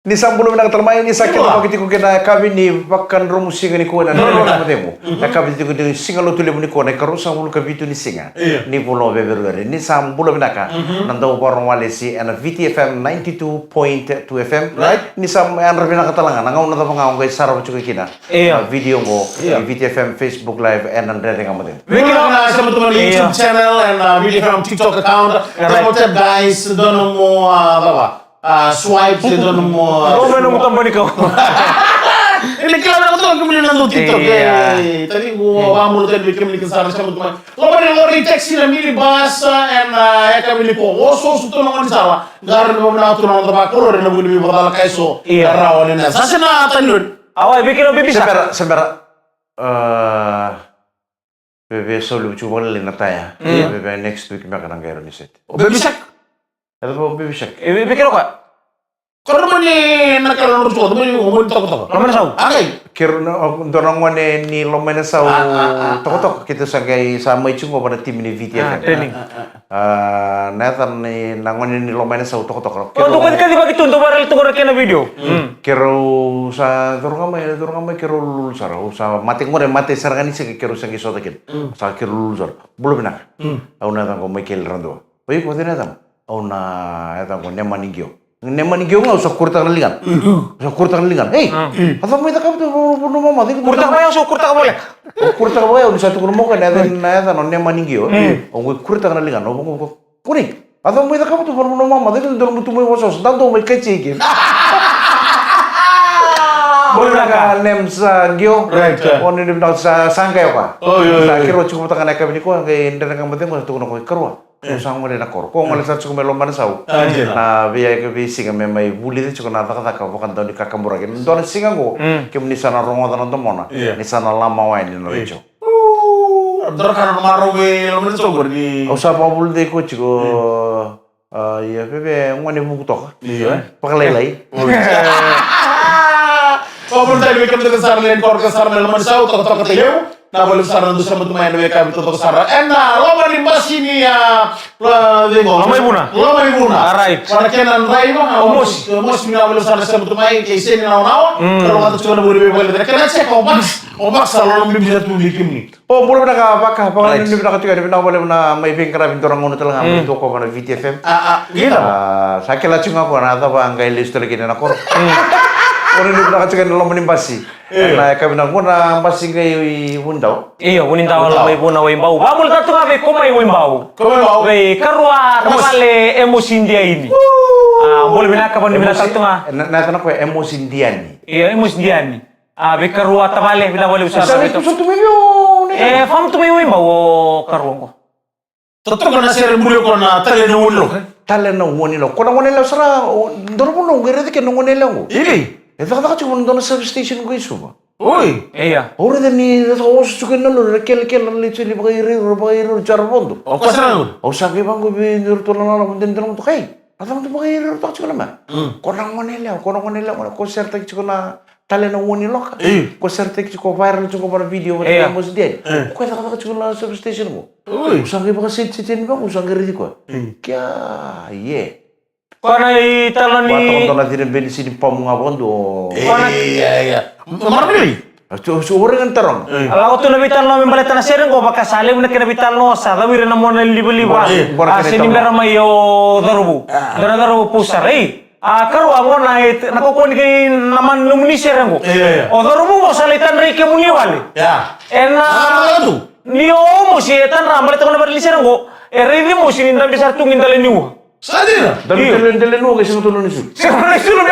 Ni sambulo na katalmay ni sakit ko kiti ko kina kabi ni bakkan romu singa ni ko na matemo. Na kabi ti ko di singa lo tule ni ko na karo sambulo kabi tu ni singa. Ni bolo beberu ni sambulo na ka. Nanda ubarong wale si ana VTFM 92.2 FM. Right? Ni sam an rabina katalangan ngaw na tapang ngaw kay sarap chuko kina. Video mo VTFM Facebook Live and andre nga matem. We can organize some YouTube channel and VTFM TikTok account. Promoted guys doon mo baba. Swipe sa doon mo. Ano mo tambani ka? Ini kailangan ko to kami nang TikTok. Tadi mo amo tayo kami ni sa sa mo. Lo ba ni text na mili basa and kami ni po. So to naman sala. Garan mo na to naman ba ko rin na buli mo bakala kayso. Rawan na. Sa na tanun. Away bikin obi bisa. Sembara bebe solo chubo le nataya. Bebe next week makanang gairo ni set. Bebisak. Ano bebe sak? Bikin ka? Kalau mo ni nakaroon ko to mo ni umon to. Lomana saw? Okay. Kiro dorong wane ni lomena saw tok kita sagai sama ichungo pada tim ni VTFM. Training. Nathan ni nangone ni lomena saw tok. Oh, tuh kan di bagi tunto baral tu na video. Kiro sa dorong amai kiro lul sar. Sa mati ngore mati sargani se kiro sangi sota kin. Sa kiro lul sar. Belum nak. Au nathan ko Michael Rando. Oi ko nathan. Au na nathan ko nemaningio. Nemaningio nga usah kurta kanalingan. Usah kurta kanalingan. Hey, atau mau kita kamu tuh puno mama. Kurta ka ba yung kurta ka boleh? Kurta ka ba yung satu kuno mo kan nathan on nemaningio. Ong kurta kanalingan. Ong kuning. Atau mau kita kamu tuh puno mama. Dito dalam tuh mo wasos. Tanto may kecik. Boleh ka nem sa gyo. On ni daw sa sangkay pa. Sa kiro cukup tangan ka ni ko kay ndana ka matin ko tuno ko karwa. Usang mo rin ako. Kung malasat ko may lomban saw. Na biya ka bisi ka may buli din ko na taka ka bukan daw ni kakamura kin. Doon singa ko. Kim ni sana rongodan ng mona. Ni sana lama wain ni Richo. Dor kan marowe lomban so gordi. Usa pa buli de ko chiko ya bebe ngone buku tok. Pakalay. Kalau tadi we kami kesar len kor kesar lomban saw tok katayo. Na boleh besar nanti sama teman yang mereka itu kesar. Lo mani masini ya, Lomba ibuna. Alright. Karena kenan rai mah, mos mina boleh besar sama teman yang kayak nawa. Kalau kata cuma boleh boleh. Karena saya omak selalu bisa tuh bikin nih. Oh, boleh nak apa? Pangalan ni nak tuh ada boleh na may pingkara bintorang ngono telang ngamu itu ko pada VTFM. Gila. Sakit lah cuma ko na apa angkai list lagi na ko. Orang ni nak cakap dalam menimbasi. Na kami nak guna basi kay hundau. Iyo, kunin tawa lang may puna way bau. Bamul ka to kami kumay way bau. Way karwa tapale emosin dia ini. Boleh binaka pa ni binaka to nga. Na ko emosin dia ni. Iyo, emosin dia ni. Be karwa tapale bila boleh usah. Sabi ko sa tumiyo. Fam tumiyo way bau karwa ko. Totoo na sir mulyo ko na tali na ulo. Tali na ngoni lo. Kung ngoni lo sara, doon mo nung gire ke ngoni lo. Ili. Ito kata cuma doon sa station ko isu ba. Oi. Iya. Ora ni os chukin na lo kel na chili bagayro charbondo. O kasana. O sabi bang ko binur to na lang din mo to kay. Atang to bagayro to chukin na. Konang manila, ko serta chukin na tali na ngoni lo ka. Ko serta chuko viral chuko para video mo mos dia. Ko kata chukin na sa station mo. Oi. Sabi ba sit ba ko sang gari ko. Kya ye. Kana italan ni Bato na din bensin pa mga bondo. Iya. Marami. Orang ang tarong. Ala ko to nabitan no membalita na seren ko baka sale mo na kinabitan no sa dawir na mo na libo-libo. Sini meron mayo darubu. Darubu pusar karo amo na nakukuni kay naman lumuni seren ko. O darubu mo salitan ri ke muniwali. Ya. Niyo mo si etan rambalita ko na barili seren ko. Ridi mo sinindang bisar tungin dalen niyo. Sadira. Dali mo kasi tulong nisu. Siguro sulod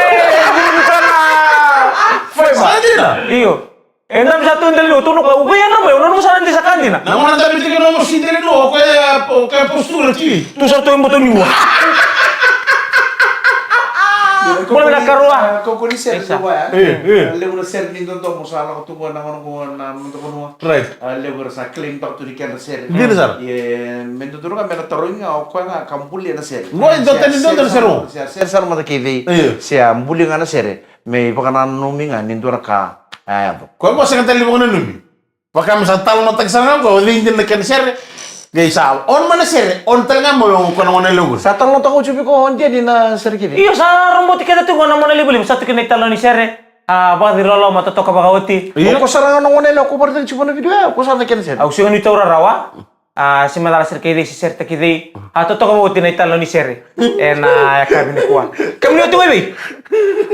Sadira. Iyo. Endam satu yang dulu tuh nuka ubayan nama ya, udah nusa nanti sakandi na. Namun nanti bikin nomor sendiri no, kayak postur sih. Tuh satu yang betul niwa. Boleh nak karuah. Kau ni ser tu ya. Lepas ser ni tu masalah tu gua na untuk gua. Right. Lepas sa claim tak tu dikan ser. Gini sar. Ye, mentu tu kan mena taruh nga aku nga kampuli na ser. Gua itu tadi tu seru. Ser mata kivi. Sia mbuli nga na ser. Me pakanan numi nga nintu ka. Kau masih kata lima orang nabi. Pakai misal tal notak sana kau lintin lekan share. Gaisa, on mana sere, on telenga mo yung kono ngone lugu. Sa talong tako chupi ko on jadi na serkini. Iyo sa rumbot kita tuh gua namanya libeli satu kena talo ni sere. Ba di rolo mata toka bagawati. Iya ko sarang ngone ko berarti cuma na video ko sa ken sen. Aku sih ni taura rawa. Si malara serkede si serte kide. Atau toka bagawati na talo ni sere. Na ya kabin kuah. Kamu ni tuh baby.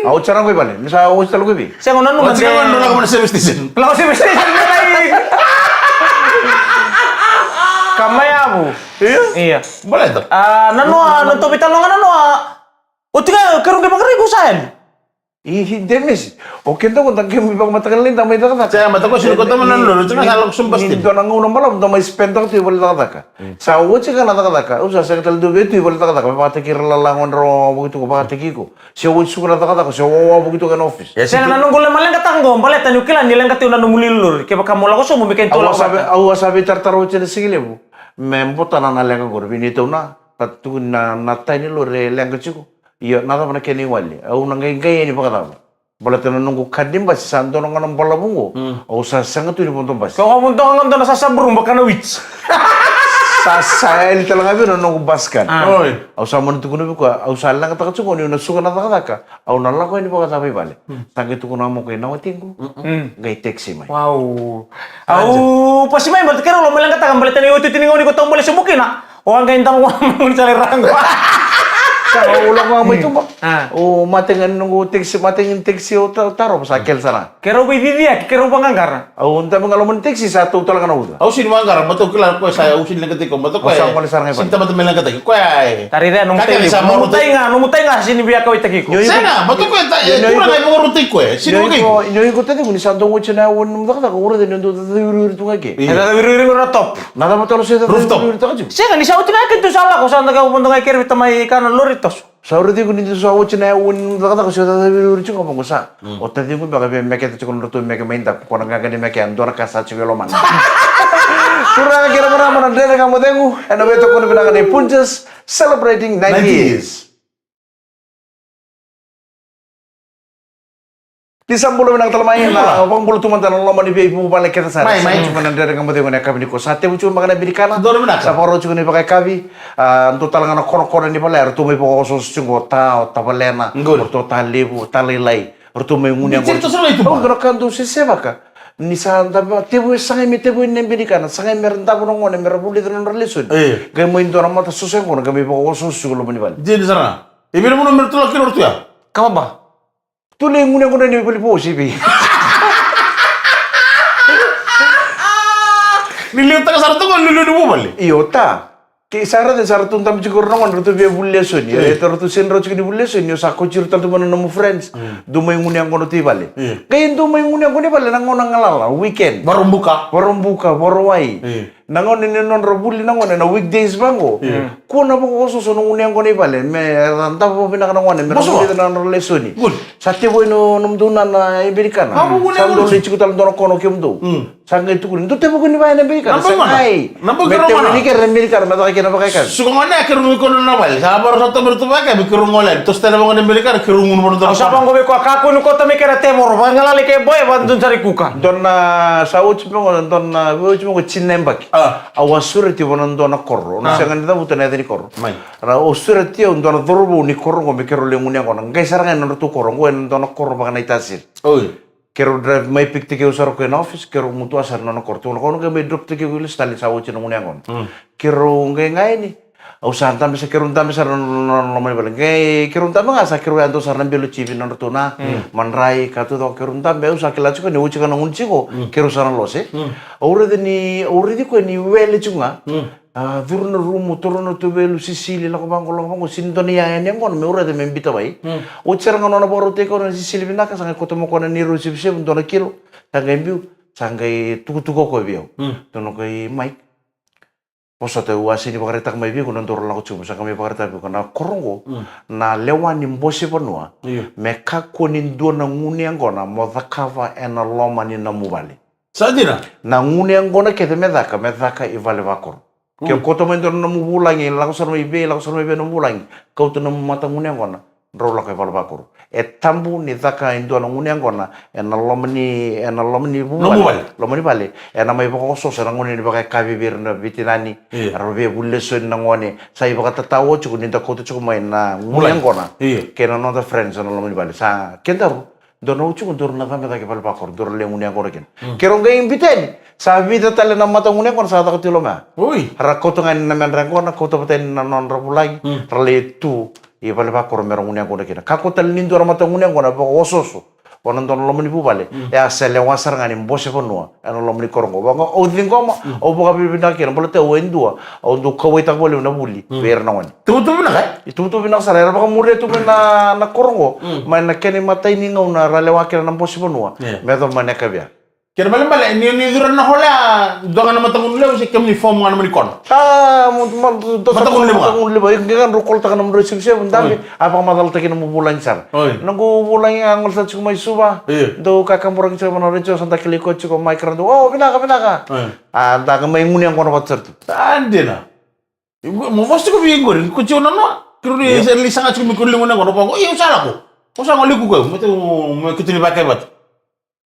Aku cara gue balik. Misal aku talo gue. Saya ngono What's going on lagu mana station? Lalu sih mesti lagi. Kamaya bu. Iya. Boleh tuh. Nanoa nonton pitalongan nanoa. Utika kerung ke bakari kusain. Ih, demes. Oke tuh kontak kami bang mata kalin tamai tak tak. Saya mata ko sino ko taman lolo, cuma salok sumbas din. Ito nang unang malam tamai spend tak tu boleh tak tak. Sa uwe cika na tak tak. Usa sa katal do betu boleh tak tak. Pati kira lalangon ro begitu ko pati kiko. Si uwe suka tak tak. Si uwe begitu kan office. Saya nanong gulam malang katanggo, balik tanyo kilan nilang kati unang mulilur. Kaya baka mula ko so mumikin tulak mata. Awas sabi tartaro cina sigile bu. Mempo tanah nalenga gor binito na. Patu na natai ni lore lenga chiku. Iya nada mana keni wali. Au nangai ngai ni pakata. Boleh tenan nunggu kadim basi santo nang kanang bola bungo. Au sa sangat tu ni ponton basi. Kau kamu tuh nggak nasa sabrung baka na witch. Sa saya li talang abi nunggu baskan. Oi. Au sa mon tu kuno buka. Au sa lang kata kacungo ni nasuka na taka. Au nalla ko ni pakata pai bale. Tangge tu kuno mo ko na watingku. Ngai teksi mai. Wow. Au pasti main berarti kira lo malang kata kan balik tanyo itu tiningon ko tombol semukin na. Orang kain tamu ngun cari ranggo. Kalau ulang mau itu oh matengan nunggu teksi matengan teksi taruh sakel sana. Kero bidi dia, kero panganggar. Oh entah mengalaman teksi satu talang kan udah. Au sino manggar, betul kelar ko saya usin lang katiko, betul ko. Sa ko ni sarang Sinta betul melang katiko. Ko ay. Tari dia numutay nga sini biya kau itakiko. Sana, betul ko ta. Kurang ay mo rutik ko eh. Sino ko? Inyo ko tadi kuni santo mo china won mo tak ura de ndo wiru tu ngake. Ada wiru-wiru na top. Nada mo talo sa wiru tu ngake. Siya ni sa utin akin tu salah ko saan taga pupunta kay Kirby tamay kanan loritos. Sa ura di kuni sa wo china won tak ko sa wiru tu ngamo sa. O tadi ko baka be meke tu kon rutu meke mainta ko nang ngake meke andora ka sa chigelo man. Kurang kira mana mana dere kamu tengu. Ano beto ko ni pinangan ni Punches celebrating 90s. Di sambulo minang talmain na pang bulu tuman tanong lama ni ibu balik kita sana. Mai. Cuma nandere kamu tengok ni kami ni ko sate muncul makan biri kana. Doro minang. Sa poro cuma ni pakai kavi. Untuk talangan kono-kono ni paler tu mai poko sos cungo ta balena. Orto talibu talilai. Orto mai ngunya. Cerita sama itu. Oh gerakan tu seseva ka. Ni sa tabi tebu sangai mi tebu ni biri kana. Sangai merenta kono ngone merabuli tenan relation. Gay mo into na mata suseng kono kami poko sos cungo lo mani Jadi sana. Ibir mo nomor tulak kilo tu ya. Kamu apa? Tuloy ngunya ko na ni pali po sibi. Nilihat ka sarto ko lulu mo bali. Iota. Ke sara de sara tun tam cikur nongon rutu be bulle soni. Eta rutu sen ro cikini bulle soni sa ko cirta tu mana nemu friends. Du may nguni ang kono ti bale. Kayin du may nguni ang kono bale nangon ang ngalala weekend. Baru buka. Baru wai. Nangon ni non ro bulli nangon na weekdays bango. Ko na ko so no nguni ang kono bale. Me ranta po pinaka nangon me ro na ro lesoni. Sate boy no num duna na iberikan. Sa do le cikutal do kono kem do. Sanga itu kun. Du te po kun ba na iberikan. Sangai. Nampak Mete ni ker iberikan mata kena pakai kan. Suka mana kerungu kono na bali. Sa baru satu bertuba ka bikurung ngolen. Terus tena bangun Amerika kerungu mo Ang sapang ko ko kako no kota mi kera temor. Bangalali kay boy bandun cari kuka. Don na sa uci mo don na uci mo chinnembak. Awasure ti bonon don na korro. No sangan ta buta na ni korro. Ra osure ti on don dorbo ni korro ko mi kero le munya ko nang sarangan no tu korro ko en don korro baka na itasil. Kero drive mai pikti ke usar ko en office kero mutu asar no korro. Ko no me drop te ke wilis tali sa uci no munya ko. Kero ngai ni. Au santam bisa kerun tam bisa no mai balen. Kerun tam nga sa kero anto sarna belu chivi no tuna. Manrai katu to kerun tam be usa kelachu ko ni uci kana unci ko. Kero sarna lose. Aure di ko ni wele chunga. Durno rumu turno tu belu sisili la ko bango sintonia en ngon me ure de membita bai. Ucer ngono na boru te ko na sisili binaka sanga ko tomo ko na niru sibse undona kilo. Sanga imbiu sanga tuku ko bio. Tono ko Mike. Poso te wasi ni pakarita kami bi kuno ndoro lako cuma sanga mi pakarita bi kana korongo na lewa ni mbosi panua me kako ni ndona nguni angona modakava ena loma ni na mubali. Sadira Na nguni angona kete medaka ivale vakor. Ke koto mendo na mubulangi lako sarma ibe na mubulangi. Kau tu na mata nguni angona rola ko palpakuru tambu ni taka indo na nguni angona lomni lomni bale mai bako so sa nguni ni baka kabibir na bitinani robe bulle so na ngone sai baka tatawo chuku ni takoto chuku mai na nguni angona kena no the friends na lomni bale sa kendaru dono chuku dor na vame take palpakuru dor le nguni angona ken kero ngai inviteni sa vida tale na mata nguni angona sa takotilo ma rakoto ngani na men rangona koto paten na non rapulagi rale tu i vale va kormera nguni ngona kina kako tal nindo ramata nguni ngona ba ososo wonan don lomni bu vale ya sele wasar ngani mbose bonua ano lomni korongo ba o dingoma o boga bibina kina bolete o endua o do kawita bole na buli ber na ngoni tutu bina kai tutu bina sara ba mure tu na korongo ma na kene matai ni ngona rale wakira na mbose bonua me do maneka bia kira bale ni duran na hola dongan na matangun lew si kemni form ngana mani kon matangun lew ngan rokol ta kana mro sibse bundambi apa madal ta kina mo bulan sar nango bulan angol sa chuma suba do kakamurang sa manorejo santa kiliko chuko micro do binaka da may nguni ang kono patser tu andena mo mosto ko bingor ko chuna no kiro ni sa lisanga chumi ko lingon ngoro pa ko iyo sala ko sa ngoli ko mo kituli bakay bat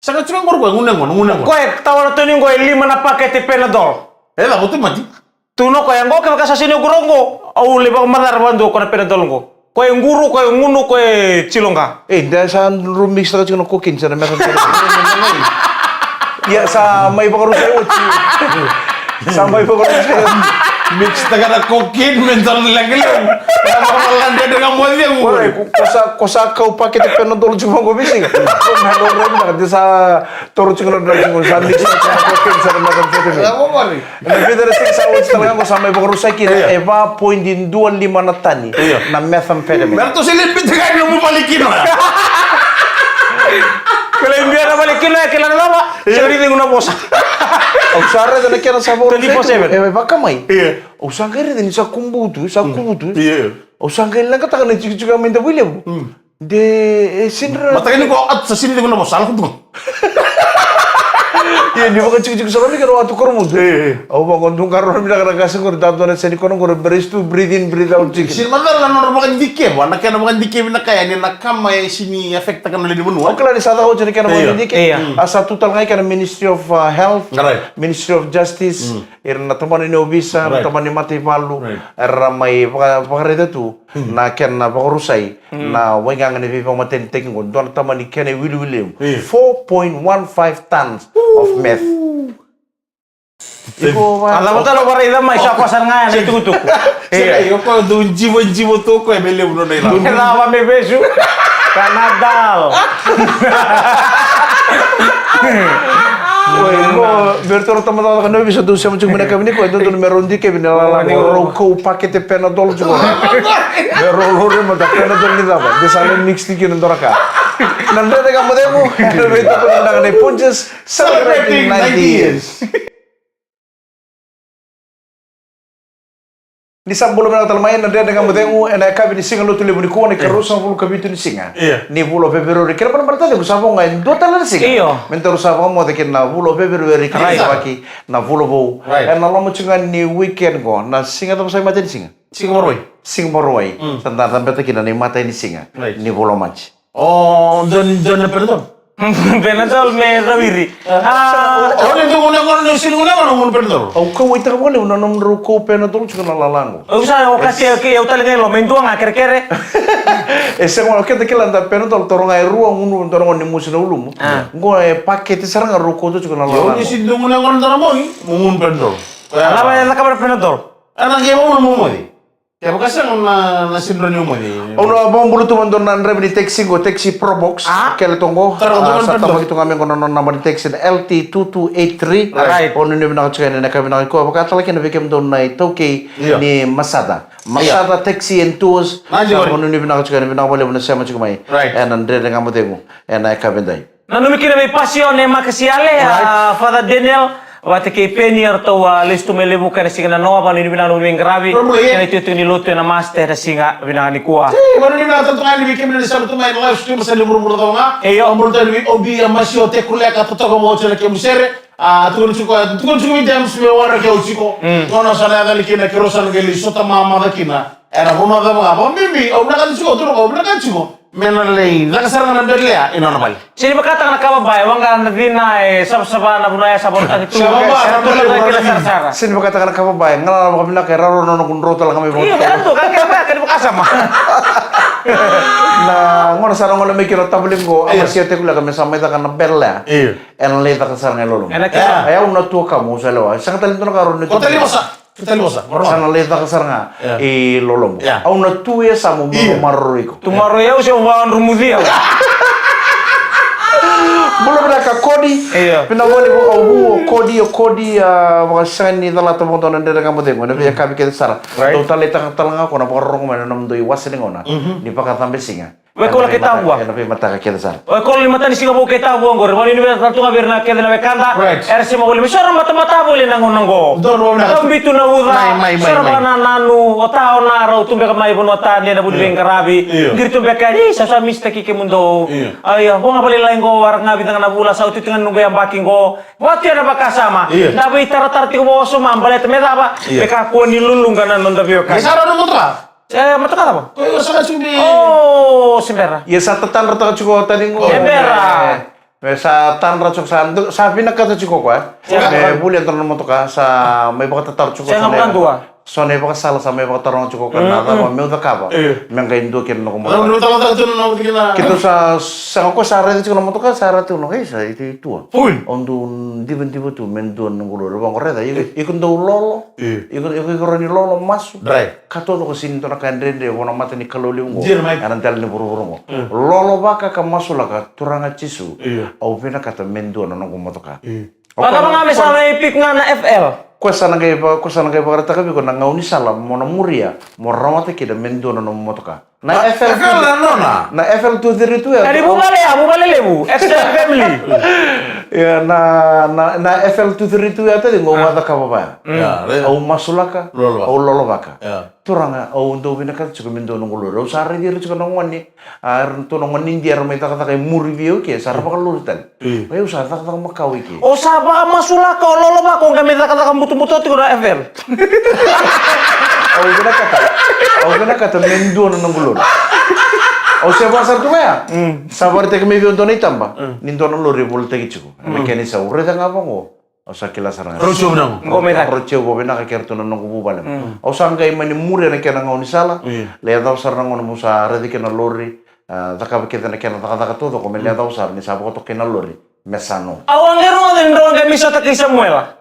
sangat cuma ngor ngunang. Koe tawar tu ni koe 5 na pakete Panadol. Lah betul mati. Tuno koe ngo ke kasasi ni gurongo. Au leba madar bandu ko na Panadol ngo. Koe nguru koe ngunu koe cilonga. Da sa rumix ta chino kokin sa na meron. Ya sa may pakaru sa uchi. Sa may pakaru sa mix tagara kokin mental lagi lang. Malan dia dengan mo dia mo. Kosa kau pakete Panadol cuma go bising. Ko melorong na di sa toro chino na chino sa mix sa kokin sa na meron. Ako mari. Na bidara sa uchi talaga ko sa may pakaru sa kin eva 0.25 na tani na methamphetamine. Berto silip bitigan mo balikin na. Kalau enviar na balikin na kailan na ba? Siyempre din una bosa. Usara da naquela sabor. Baka mai. Usanga rin din sa kumbutu, Usanga lang kata kana chika minda William. De sinra. Matakin ko at sa sinili ko na mo sala ko. Iya, di baka chika sa kami karo atu kormo. Au ba kondung karo mi daga kasi ko dato na seni kono ko breathe in breathe out chika. Sin madar la no baka dike, wana kana baka dike na kaya ni nakama sini efekta kana le bunu. O klaro sa ko chika kana mo dike. Asa total ngai kana Ministry of Health, Ministry of Justice, na tamani ni obisa, tamani mati palu, ramai pakareda tu na kana pakarusai na wengang ni viva matenteng ko don tamani kana William 4.15 tons of meth. Alam mo talo para ida mai sa pasar nga na tutuk. Yo ko do jiwo to ko bele uno na ila. Kenapa me besu? Kanadal. Bertoro teman-teman kan bisa tuh sama cuma mereka ini kok itu tuh merondi ke binala rokok pakete Panadol juga. Berolor mata Panadol ni apa? Desalen mix tikin ndoraka. Nanti kamu demo, itu penundangan di Punches celebrating 90 years. Di sabulu na talmayan na dia dengan modemu na kabi ni singa lutu lebu ni ko ni karo sa bulu kabi tu ni singa ni bulo Februari kira pan bertanya ko sabong ngai do talan singa mentoro sabong mo de na bulo Februari kira baki na bulo bo na lomo cunga ni weekend go na singa to sai mata ni singa singa moroi tanda tambe ta kina ni mata ni singa ni bulo match don perdón Panadol me rawiri. Orang itu ngomong sini ngomong Panadol. Au ka wait ka wala na nom roko Panadol cunga na lalango. Usa o kasi ke eu talaga lo mendo nga kere. Ese mo ke te kila nda Panadol toronga e rua unu toronga ni musina ulumu. Ngo e pakete saranga roko to cunga na lalango. Yo ni sindu ngomong ndara mo ngomong Panadol. Ala ba na kabar Panadol. Ana ke mo mo di. Ya bukas na sindrom mo di. Ono abang bulu tu mandon nan rem di taxi go taxi Probox kele tongo sa tama gitu ngamen kono non number di taxi LT2283 ono ni bina chukene na kami na ko baka tala kene bekem don nai toke ni Masada taxi and tours ono ni bina chukene bina boleh bina sama chukumai and andre dengan modemu and ai kabendai nanu mikir me pasione makasiale Father Daniel Wate ke penier to listu melebu kana singa no ba ni binanu mengravi kana itu ni lotu na master da singa binani kuwa mano ni na tanto ngali bikem ni sabu tumai live stream sa libro muro nga amro tani obi amasio te kuleka to ko mo chele ke musere tukun chuko mi dem sme wara ke uchiko nono sala dali kina kirosan geli sota mama da kina era kuno ka mga mimi o na kan suko tuno o na kan suko menalay la kasar na nabdalya ino normal Sini makata na kababay, wang ka nadina sab-saba na bunaya sa borta ito. Sababa, Sara. Sino ba katakan kababayan? Ngala kami na kay Raro no kung rota lang kami Iya, kan tuh, kan kaya kan kasama. na ngono sarang ngono may kiro tablim ko ang siete ko lang kami sa may takan na bella. En leta ka sarang lolo. Enak ya. Ayaw na tuwa ka mo sa lawa. Sang talento na karon nito. Kotali mosa Sang leta ka sarang lolo mo. Aw na tuwa sa mo marroy ko. Tomorrow ya usia uang rumudia. Belum ada ka kodi. Iya. Pinawali mo kodi mga sani dala to mo to nande nga mo dengo. Na biya kami kita sara. Do talita ka talanga ko na porong man nam do iwas ni ngona. Ni pa ka tambe singa. Weh, kalau kita buang. Na mata ka kita sara. Kalau lima tani singa buka kita buang gor. Wali ini satu ngabir na keda na bekanda. RC mo boleh misal mata boleh nangon. Kami itu na uda. Serba nanu otao na rau tumbe kamai pun ota dia na budeng karabi. Gitu beka sasa mistake ke mundo. Ayo, mo ngabali lain go war ngabi tengah nabula sa uti tengah nunggu yang baking go. Wati na bakasama. Nabi tar-tarti ko mo so mambale temeda ba. Beka ko nilulung kanan nonda bioka. Isara no motra Mata kata apa? ko sa sumbi Oh, Simbera. Ya sa tatan rata chuko tadi ngo. Simbera. Sa tan rata chuko sa pinakata chuko kwa. Bulan tanong mo to ka sa may baka tatar chuko Saya nggak pulang tua. So ne baka sala sa may baka tarong chuko ka na ba may uta ka ba. May kay ndo kin no mo. no tama to no kina Kito sa ko sa rede chuko mo to ka sa rate no kay sa itu full Ondo diben tu mendon ngulo bang reda ikun do lolo. Ikun roni lolo masu. dry Kato ko sinto na kandrende wona mata ni kaloli ngo. Jir, Mike. Anan dal ni buru mo. Lolo baka ka masula ka turanga chisu. Au pina kata mendo na ngo motoka. Baka mga may sama ipik nga na FL. Ko sana ga rata ka bi ko na ngauni sala mo na muria mo ramata kida mendo na motoka. Na FL na FL 232 ya. Kali bubale lebu. Extended family. Ya na FL 232 ya tadi ngo mata ka baba. ya Au masula ka. Lolo. Au lolo baka. ya Turanga au ndo bina ka chuko mendo no ngulo. Sare dir chuko no ngoni. Ar to no ngoni ndiar mai ta ka muri bio ke sar pa luritan. Ayo sa ta makawi ke. Oh, saba masula ka lolo ba kung kami kata buto-buto ti ko na FL. Au bina kata mendo no ngulo. Au se pasar tu ya. Sabar te kami bio doni tamba. Nindo no lori volte ki chuko. Me keni sa urre da ngapa ngo. O sa kila saranga. rocho na Rocheu bo bina ka kerto no ngubu bale. Au sanga imani muri na kena ngoni sala. Le da usar na ngono musa redi kena lori. Taka kita na kena taka todo ko me le da usar ni sabo to kena lori. Mesano. Awang ngero den ro kami sa taki Samuel.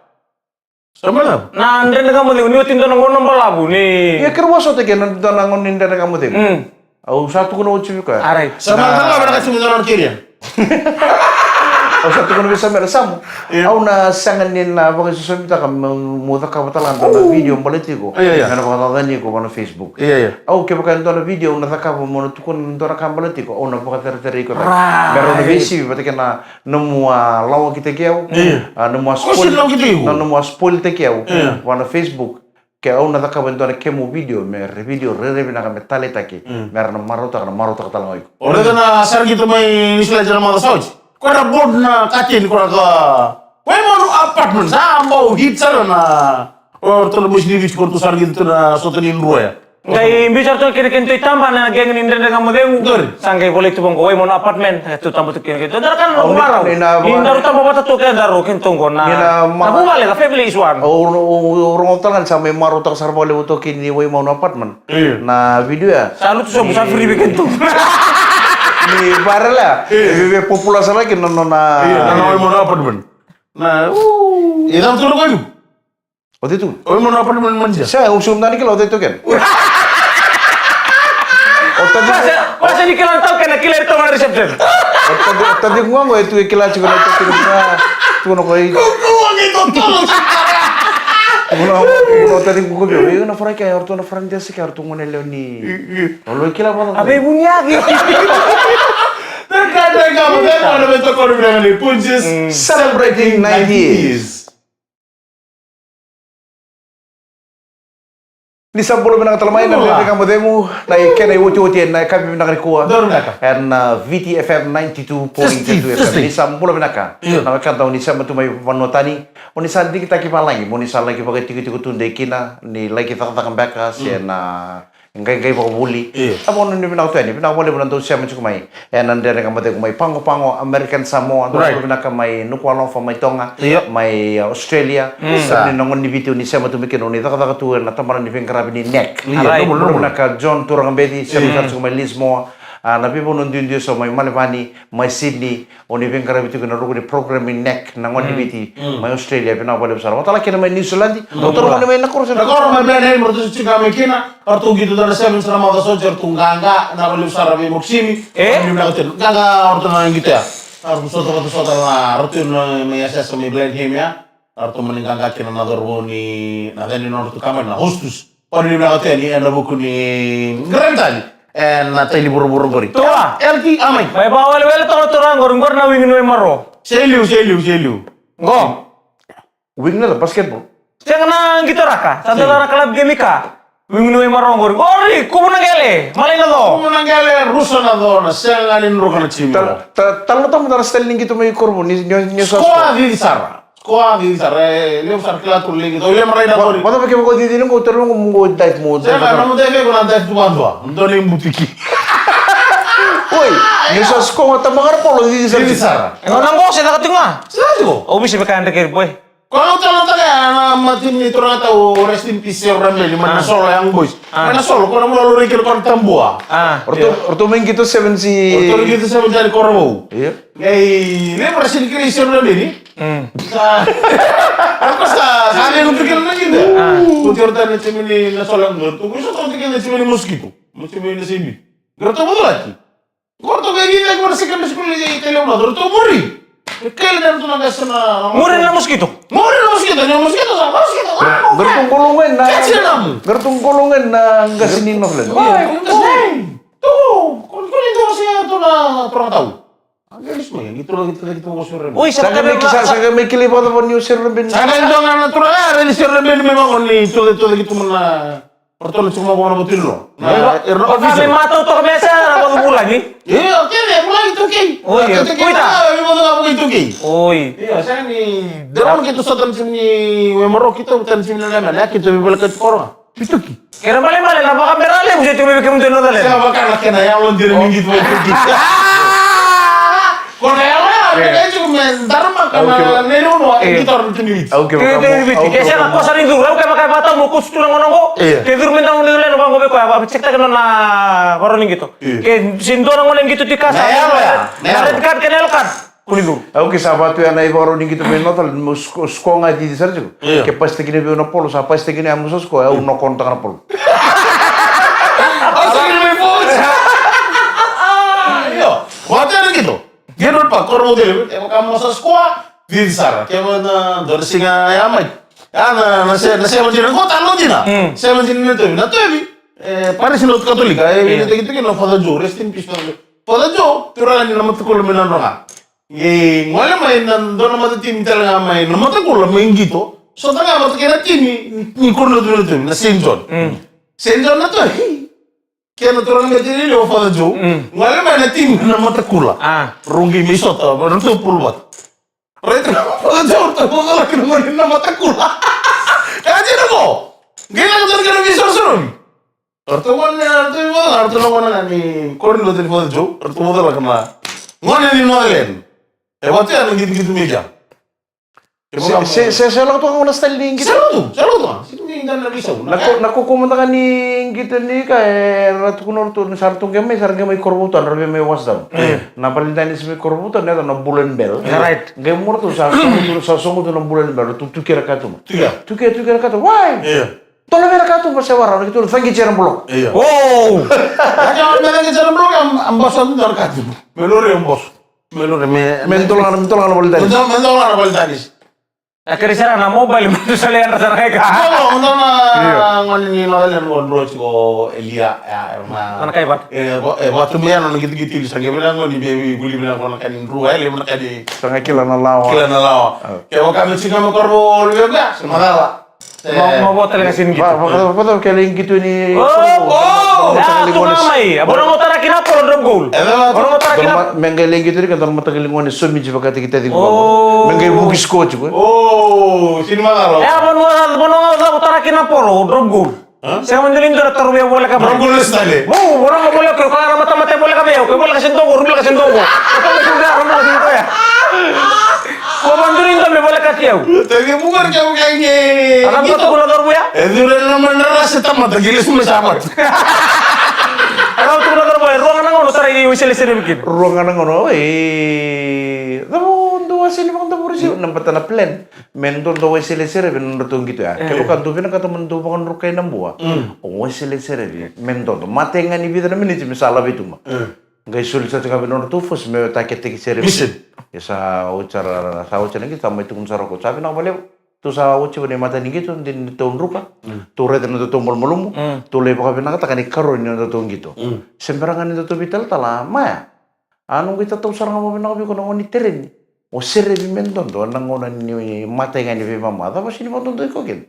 sama na Na anden nga mo ni tindo ng ngono balabu ni. Ya kerwa so te kena da ngoni nda na kamu te. Au satu kuno uchi ka. Aray. sama na ba ka sumi na kiria Au satu kuno bisa merasamu. Au na sangan ni na baka susumita ka mo ta ka batalan na video politiko. Na ba ta ni ko na Facebook. iya Au ke baka ndo na video na taka mo na tukun ndo na ka politiko. Au na baka ter ko ta. Pero na bisi bata kena nomua lawa kita keu. Nomua spoil. Nomua spoil te keu. Wana Facebook. Ke au na taka bendo na kemo video me video re na ka metale take. Mer na marota ka talangoy. ore kana sar gitu mai nisla jara ma sauj ko na bod na katin ko ka we mo apartment sa mo hit sar na or to musli vis ko to sar gitu na sotenin ruya Kay bicar to kini kento itamba na geng ni ndenda nga mo demu. Sangkay boleh tu bongko, mo na apartment. Tu tambo tu kini kento. Dar kan umaraw. Indar tambo bata tu kaya daro kento ko na. Nabumali ka family is one. Orang tangan sama maru tak sar boleh untuk kini way mau apartment. Na video ya. Salut tu so free kento. Ni barela. Vive populasi lagi na na mo na apartment na idam tu ko Waktu itu. o mo na apartment manja Saya usum tadi kalau waktu itu kan. Masa ni kilang tau kena killer to reception. Tadi gua mau itu kila juga itu kira tu no koi. Kalau tadi gua bilang, "Yo na fora que orto na fora dia sih orto ngone leoni." Kalau kila apa? Abe bunya gitu. terkadang kamu kan ada bentuk kode bilang ni punches Celebrating 90s. Ni sabolo binang talamay na bebe kamu demo na ikena iwoti na kabi binang rikuwa. And VTFM 92.2 FM. Ni sabolo binaka. Na kanta ni sama tu mai vanotani. Oni sandi kita ki palangi, oni sala ki pakai tiku-tiku tunde kina ni lagi tak baka siya na Ngai pa buli. Amo ni pinaka tuan ni pinaka boleh bulan tu siapa cukup mai. Nandere kamate kumai pango American Samoa, pinaka mai nukualo fa mai Tonga, mai Australia. Ni nongon ni bitu ni siapa tu bikin ni taka tu na tamaran ni pengkarabi ni neck. Pinaka John turang bedi siapa cukup mai Lismore. Nabi pun nundiun dia so mai Malibani, mai Sydney, oni pengkarabi tu kena ruku di program ni neck nangon ni biti, mai Australia pinaka boleh besar. Otala kena mai New Zealand, otala mana mai nakor sana. Nakor mai belain mertu cika mekina, artu gitu dari seven selama ada sojer tungganga, na boleh besar rabi muksimi, ni nak hotel, ganga artu na gitu ya. Artu soto na artu na mai asas mai belain hemia, artu meninggalkan kena na dorboni, na deni na artu kamar na hostus. Oni ni nak hotel ni anda buku ni gerentali. Na tali buru-buru gori. Tua. Elki amai. May bawal wala to turang gor na wingin we maro. Seliu. Go. Wing na basketball. Jangan nang gitu raka. Satu raka club game ka. Wingin we maro gor. Gori, kumu nangele. Malay na do. Kumu nangele ruso na do na sengalin ro kana chimi. Talo tamu dar styling gitu mai korbo ni so. Skoa di sara. Le usar clatul lagi. Do le marai na gori. Mata pakai ko di ko terus mo dive mo. Saka no deve ko na dive tu bandwa. Ndo le mbutiki. Oi, ni so sko mata magar polo di sara. Nang go sa nakatinga. Sado. O bisa bekan dekir boy. Kalau calon taga na matin ni turun tahu rest in peace orang beli mana solo yang boys. Mana solo kalau mau lalu rekir kon tambua. Orto main gitu seven si. Orto gitu seven jadi korbo. Iya. Gay, le rest in peace orang beli. Aku sa yang pikir lagi deh. Tutur tadi cemini na solo yang tuh bisa tahu pikir cemini mosquito. Cemini sini. Gerto betul lagi. Gerto kayak gini aku masih kan sekolah jadi teleon gerto muri. Kailan na ito nagasana? Mura na mosquito. Gertung golongan na gasinin no flen. Tuh, kung ito kasi ito na turang tao. Ang galis mo yan, ito ko sure. Uy, sa may kilipat po niyo sir Ruben. Sana ito nga naturang ni Sir Ruben may mga ni ito gitu na pertolongan cuma ko na betul lo. Kami matau to kami sa bago bulan ni. Okay, mulai itu kay. Oi. Iya, saya ni dalam kita sotan sini memoro kita bukan sini lama lah kita balik ke korang. Itu ki. Kira balik na baka kamera le buset tumi bikin tuno dale. Siapa kan laki na yang lontir minggu itu itu. Kalau yang lain cuma dharma karena neruno kita orang sendiri. Oke. Kaya na kosa rin duro kay makay bata mo kusto nang ngongo. Kay duro men nang nila no bango be ko apa cek ta na koron gitu. Kay sindo nang ngolen gitu di kasa. Red card kenel card. Kulidu. Oke, sahabat tu yang naik baru ni kita main nonton musko ngaji di sana juga. Ke pasti kini be una polo, sa pasti kini amu musko ya uno kontak na polo. Yo, wajar gitu. Dia lupa kormo dulu. Kamu masa sekolah di sana. Kamu na dari singa yamai. Na saya menjadi kota lo jina. Saya menjadi itu. Na tuh ini. Paris lo Katolika. Ini gitu kan Father Joe, rest in peace. Father Joe, turun ni nama tukul minan roka. Ngole main doon nama tim talaga main. Nama tukul main gitu. So tanga mata kena tim ni kurno dulu tu na Saint John. Saint John na tuh. Kaya naturang ngayon nila Father Joe. Ngole main na tim na mata kula. Rungi misot, baru tu pulbat. Right, Father Joe tu mga laki naman na mata kula. Kaya mo. Gila ko talaga na misot suron. Artuman na ni kurno dulu Father Joe. Artuman talaga na. Ngone ni Noelen. Waktu yang gitu-gitu meja. Saya lang tu ang una style ni kita. Saludo. Sino ni dan lagi sa una. Nakukumanta ka ni kita ni kay ratu kunor tu sartung gamay korbutan rabi may wasdam. Napalintan ni sa may korbutan na bulan bell. Right. Gamor tu sa sungo tu ng bulan bell tu tukira ka tu. Tukira ka tu. Why? Tolo vera ka tu pasawara gitu fangi cerang bulok. Oh. Jangan mereka cerang bulok ang bosan dar ka tu. Melore ang bos. Melore mentolan boleh tadi. Mentolan boleh tadi. Akhirnya sana na mobile mo sa liyan sa kay ka. Oo, na ngon ni Noelen ngon ko Elia Mana kay ba? Waktu meya non gitu-gitu sa bilang ni baby guli bilang ko kan ruwa le man kadi. Sanga kila na lawa. Kaya kami singa mo korbo lebih semalawa. Mau talaga sin gitu. Betul kali gitu ni. Mamay. Abang mo tara kinapol drop goal. Abang mo tara kinapol. Menggaling gitu kan orang mata galing ni somi jiba kata kita di gua. Menggaling bugis coach gua. Oh, sini mangalo. Abang mo tara kinapol drop goal. Siya mandaling doon at taruya boleh ka ba? Bergulis tadi. Oh, orang nggak boleh kalau mata-mata boleh ka ba? Kau boleh kasih toko, boleh kasih toko. Apa nggak sudah kamu kasih toko ya? Kau mandaling doon boleh kasih ya? Tapi bukan kamu kayak gini. Alam ko tuh taruh ya? Itu udah namanya rasa tamat, gilis semua sahabat. Alam tuh taruh ya? Ruangan nggak mau taruh ini wisel bikin. Ruangan ngono, tahu tuh sini bang tahu sih, nampak tanah plan, mentor tuh sele bener tuh gitu ya. Kalau kan tuh kan temen tuh bang rukai nambua, sele mentor tuh, mati nggak nih bida namanya cuma salah itu mah. Gak sulit saja kami bener tuh, fus me tak ketik sere. Ya sa ucara kita sama itu kumsar aku, tapi nak balik tuh sa uci nih mata nih gitu di tahun rupa, tuh rete nanti tombol melumu, tuh lepas kami nak katakan ikarun nih tuh gitu. Sembarangan itu tuh bitel lama ya. Anu kita tahu sarang apa benar kami kono ngoni teren. O sere bi menton to nang ngona ni mate ngani be mama. Tapi sini monton to ikokin.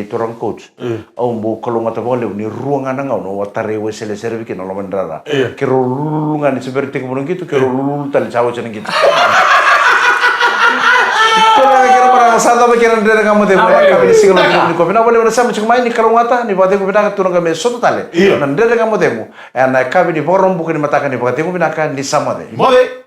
Turang coach. Au mbo kalau ngata boleh ni ruangan nang ngono watare we sele sere bi kino lomendrara. Kero lulungan ni seperti kemudian gitu kero lulul tali cawo ceneng gitu. Kalau kira para masalah pikiran dari kamu deh, kami di single di kopi. Nah boleh bersama cuma main di kalau ngata nih, buat aku pindah turun kami soto tali. Nah dari kamu deh mu, kami di borong bukan di mata kami, buat aku pindah di sama deh. Boleh.